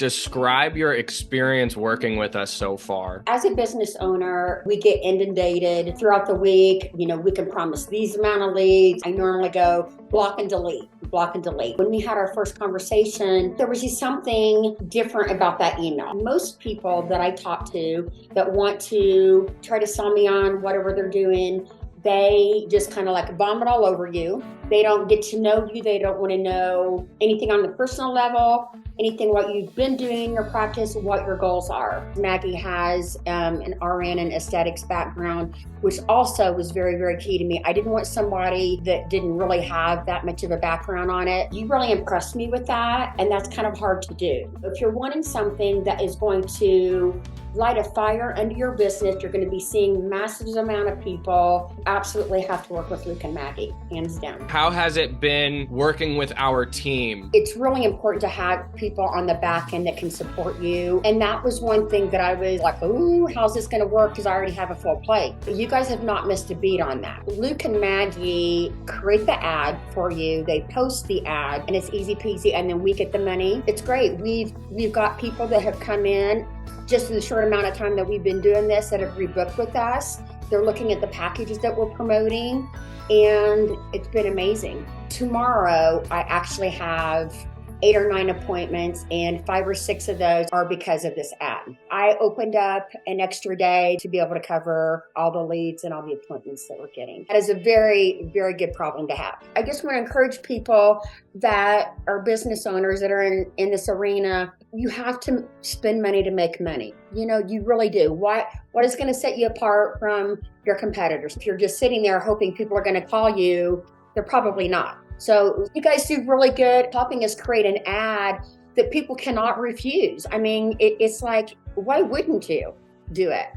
Describe your experience working with us so far. As a business owner, we get inundated throughout the week. We can promise these amount of leads. I normally go block and delete, block and delete. When we had our first conversation, there was just something different about that email. Most people that I talk to that want to try to sell me on whatever they're doing, they just kind of like vomit all over you. They don't get to know you. They don't want to know anything on the personal level, anything what you've been doing in your practice, what your goals are. Maggie has an RN and aesthetics background, which also was very, very key to me. I didn't want somebody that didn't really have that much of a background on it. You really impressed me with that, and that's kind of hard to do. If you're wanting something that is going to light a fire under your business, you're going to be seeing massive amount of people, absolutely have to work with Luke and Maggie, hands down. How has it been working with our team? It's really important to have people on the back end that can support you. And that was one thing that I was like, ooh, how's this going to work? Because I already have a full plate. You guys have not missed a beat on that. Luke and Maggie create the ad for you. They post the ad and it's easy peasy. And then we get the money. It's great. We've got people that have come in just in the short amount of time that we've been doing this that have rebooked with us. They're looking at the packages that we're promoting, and it's been amazing. Tomorrow, I actually have 8 or 9 appointments, and 5 or 6 of those are because of this ad. I opened up an extra day to be able to cover all the leads and all the appointments that we're getting. That is a very, very good problem to have. I just want to encourage people that are business owners that are in this arena. You have to spend money to make money. You really do. What is going to set you apart from your competitors? If you're just sitting there hoping people are going to call you, they're probably not. So you guys do really good helping us create an ad that people cannot refuse. I mean, it's like, why wouldn't you do it?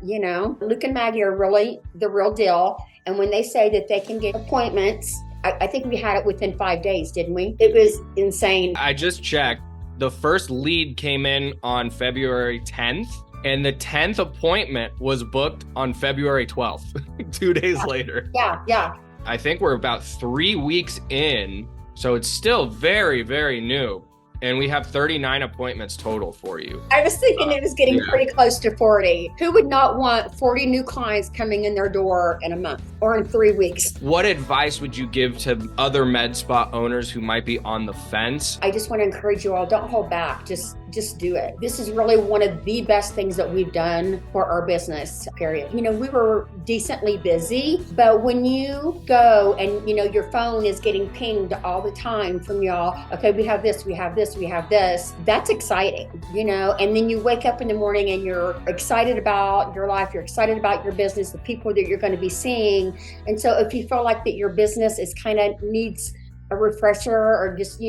Luke and Maggie are really the real deal. And when they say that they can get appointments, I think we had it within 5 days, didn't we? It was insane. I just checked. The first lead came in on February 10th, and the 10th appointment was booked on February 12th, 2 days later. Yeah. I think we're about 3 weeks in, so it's still very, very new. And we have 39 appointments total for you. I was thinking it was getting pretty close to 40. Who would not want 40 new clients coming in their door in a month or in 3 weeks? What advice would you give to other med spa owners who might be on the fence? I just want to encourage you all, don't hold back. Just do it. This is really one of the best things that we've done for our business, period. We were decently busy, but when you go and, your phone is getting pinged all the time from y'all, okay, we have this, we have this, we have this, that's exciting, and then you wake up in the morning and you're excited about your life, you're excited about your business, the people that you're going to be seeing. And so if you feel like that your business is kind of needs a refresher or just,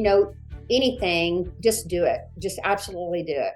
anything, just do it. Just absolutely do it.